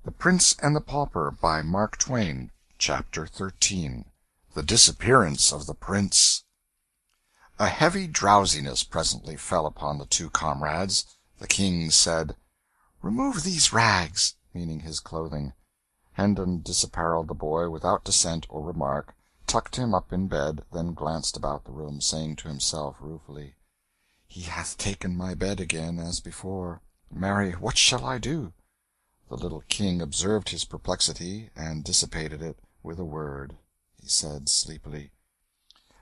The Prince and the Pauper by Mark Twain. Chapter 13. The Disappearance of the Prince. A heavy drowsiness presently fell upon the two comrades. The king said, "Remove these rags," meaning his clothing. Hendon disapparelled the boy without dissent or remark, tucked him up in bed, then glanced about the room, saying to himself ruefully, "He hath taken my bed again, as before. Marry, what shall I do?" The little king observed his perplexity, and dissipated it with a word. He said sleepily,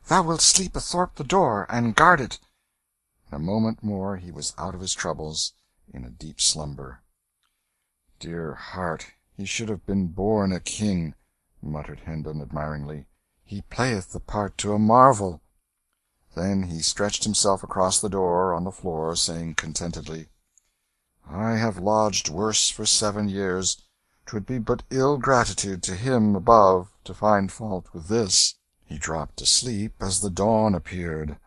"Thou wilt sleep athwart the door, and guard it." In a moment more he was out of his troubles, in a deep slumber. "Dear heart, he should have been born a king," muttered Hendon admiringly. "He playeth the part to a marvel." Then he stretched himself across the door on the floor, saying contentedly, "I have lodged worse for 7 years. 'Twould be but ill gratitude to Him above to find fault with this." He dropped asleep as the dawn appeared.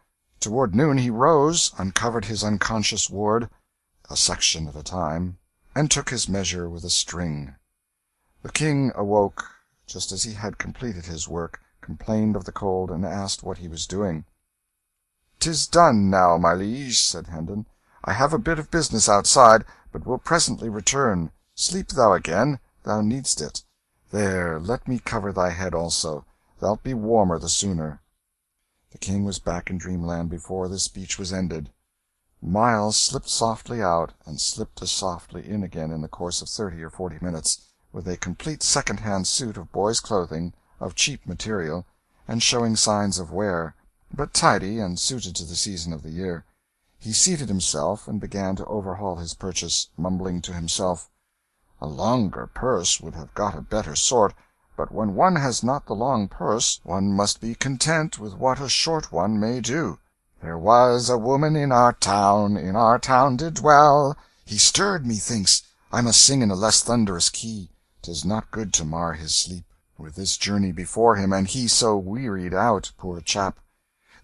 Toward noon he rose, uncovered his unconscious ward, a section at a time, and took his measure with a string. The king awoke just as he had completed his work, complained of the cold, and asked what he was doing. "'Tis done now, my liege," said Hendon. "I have a bit of business outside, but will presently return. Sleep thou again, thou needst it. There, let me cover thy head also. Thou'lt be warmer the sooner." The king was back in dreamland before this speech was ended. Miles slipped softly out, and slipped as softly in again in the course of 30 or 40 minutes, with a complete second-hand suit of boy's clothing, of cheap material, and showing signs of wear, but tidy and suited to the season of the year. He seated himself, and began to overhaul his purchase, mumbling to himself, "A longer purse would have got a better sort, but when one has not the long purse, one must be content with what a short one may do. There was a woman in our town did dwell." He stirred, methinks. I must sing in a less thunderous key. 'Tis not good to mar his sleep, with this journey before him, and he so wearied out, poor chap.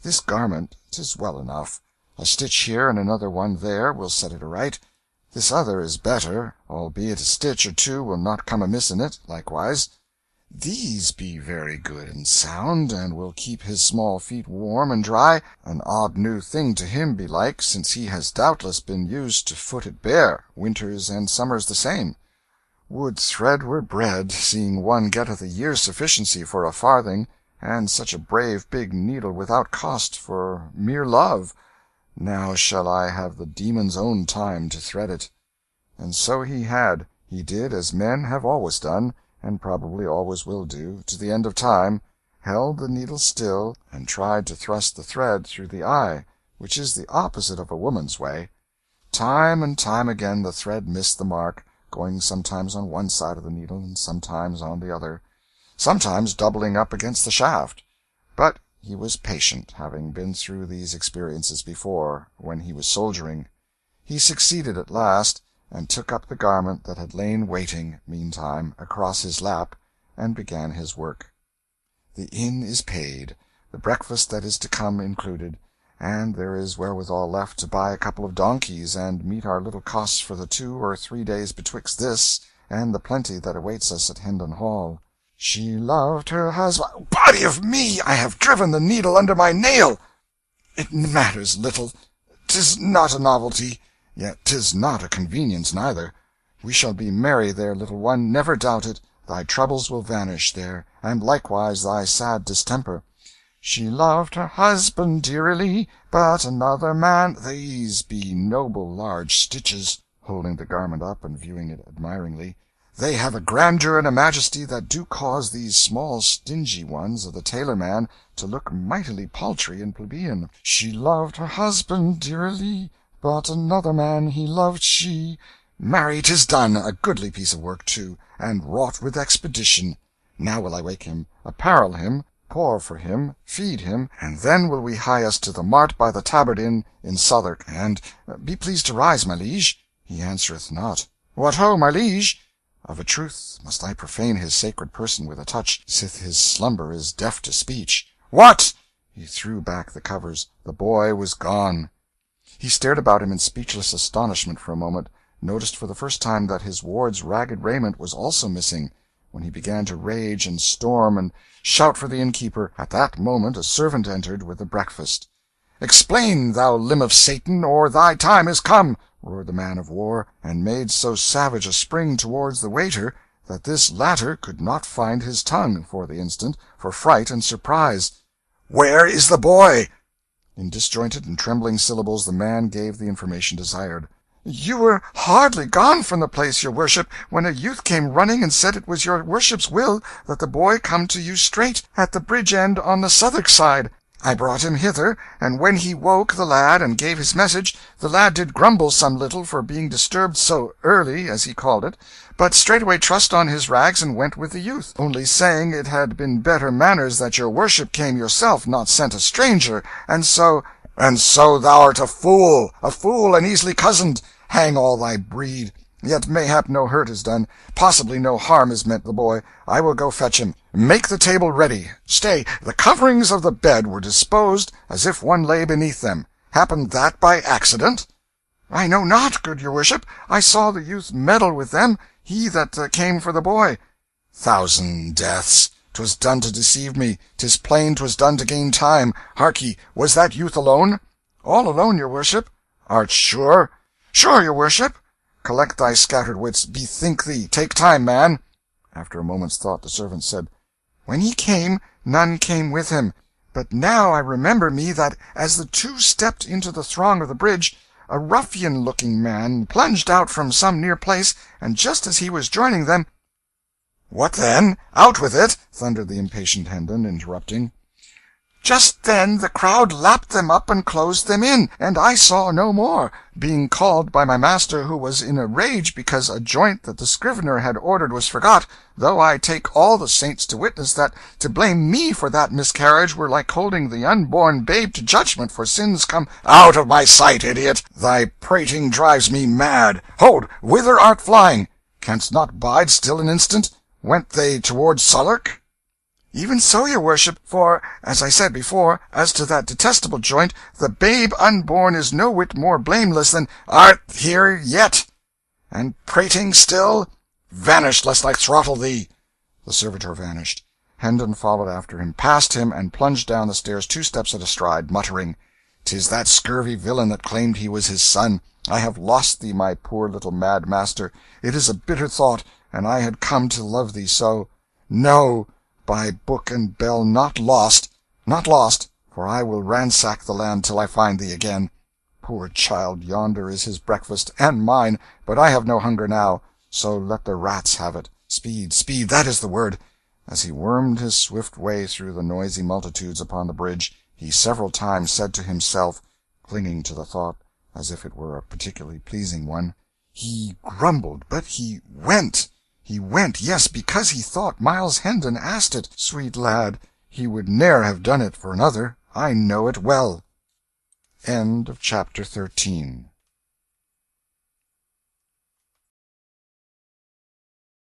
This garment, 'tis well enough. A stitch here and another one there will set it aright. This other is better, albeit a stitch or two will not come amiss in it, likewise. These be very good and sound, and will keep his small feet warm and dry, an odd new thing to him belike, since he has doubtless been used to foot it bare, winters and summers the same. Would thread were bread, seeing one getteth a year's sufficiency for a farthing, and such a brave big needle without cost, for mere love. Now shall I have the demon's own time to thread it." And so he had. He did as men have always done, and probably always will do, to the end of time, held the needle still, and tried to thrust the thread through the eye, which is the opposite of a woman's way. Time and time again the thread missed the mark, going sometimes on one side of the needle and sometimes on the other, sometimes doubling up against the shaft. But he was patient, having been through these experiences before, when he was soldiering. He succeeded at last, and took up the garment that had lain waiting, meantime, across his lap, and began his work. The inn is paid, the breakfast that is to come included, and there is wherewithal left to buy a couple of donkeys, and meet our little costs for the 2 or 3 days betwixt this and the plenty that awaits us at Hendon Hall. She loved her husband— Body of me, I have driven the needle under my nail! It matters little. 'Tis not a novelty, yet 'tis not a convenience neither. We shall be merry there, little one, never doubt it. Thy troubles will vanish there, and likewise thy sad distemper. She loved her husband dearly, but another man— These be noble large stitches, holding the garment up and viewing it admiringly. They have a grandeur and a majesty that do cause these small stingy ones of the tailor-man to look mightily paltry and plebeian. She loved her husband dearly, but another man he loved she. Marry, 'tis done, a goodly piece of work too, and wrought with expedition. Now will I wake him, apparel him, pour for him, feed him, and then will we hie us to the mart by the Tabard Inn in Southwark, and— Be pleased to rise, my liege. He answereth not. What ho, my liege! Of a truth must I profane his sacred person with a touch, sith his slumber is deaf to speech. What! He threw back the covers. The boy was gone. He stared about him in speechless astonishment for a moment, noticed for the first time that his ward's ragged raiment was also missing, when he began to rage and storm and shout for the innkeeper. At that moment a servant entered with the breakfast. "Explain, thou limb of Satan, or thy time is come!" roared the man-of-war, and made so savage a spring towards the waiter that this latter could not find his tongue, for the instant, for fright and surprise. "Where is the boy?" In disjointed and trembling syllables the man gave the information desired. "You were hardly gone from the place, your worship, when a youth came running and said it was your worship's will that the boy come to you straight, at the bridge end on the Southwark side. I brought him hither, and when he woke the lad and gave his message, the lad did grumble some little for being disturbed so early, as he called it, but straightway trussed on his rags and went with the youth, only saying it had been better manners that your worship came yourself, not sent a stranger, and so—" "And so thou'rt a fool and easily cozened. Hang all thy breed! Yet mayhap no hurt is done, possibly no harm is meant the boy. I will go fetch him. Make the table ready. Stay, the coverings of the bed were disposed as if one lay beneath them. Happened that by accident?" "I know not, good your worship. I saw the youth meddle with them, he that came for the boy." "Thousand deaths! 'Twas done to deceive me. 'Tis plain 'twas done to gain time. Hark ye, was that youth alone?" "All alone, your worship." "Art sure?" "Sure, your worship." "Collect thy scattered wits. Bethink thee. Take time, man." After a moment's thought the servant said, "When he came, none came with him. But now I remember me that as the two stepped into the throng of the bridge, a ruffian-looking man plunged out from some near place, and just as he was joining them—" "What then? Out with it!" thundered the impatient Hendon, interrupting. "Just then the crowd lapped them up and closed them in, and I saw no more, being called by my master, who was in a rage because a joint that the scrivener had ordered was forgot, though I take all the saints to witness that to blame me for that miscarriage were like holding the unborn babe to judgment for sins come—" "Out of my sight, idiot! Thy prating drives me mad. Hold! Whither art flying? Canst not bide still an instant? Went they toward Southwark?" "Even so, your worship, for, as I said before, as to that detestable joint, the babe unborn is no whit more blameless than—" "Art here yet? And prating still? Vanish, lest I throttle thee." The servitor vanished. Hendon followed after him, passed him, and plunged down the stairs 2 steps at a stride, muttering, "'Tis that scurvy villain that claimed he was his son. I have lost thee, my poor little mad master. It is a bitter thought, and I had come to love thee so. No! By book and bell, not lost, for I will ransack the land till I find thee again. Poor child, yonder is his breakfast, and mine, but I have no hunger now, so let the rats have it. Speed, speed, that is the word." As he wormed his swift way through the noisy multitudes upon the bridge, he several times said to himself, clinging to the thought as if it were a particularly pleasing one, "He grumbled, but he went. He went, yes, because he thought Miles Hendon asked it. Sweet lad, he would ne'er have done it for another. I know it well." End of chapter 13.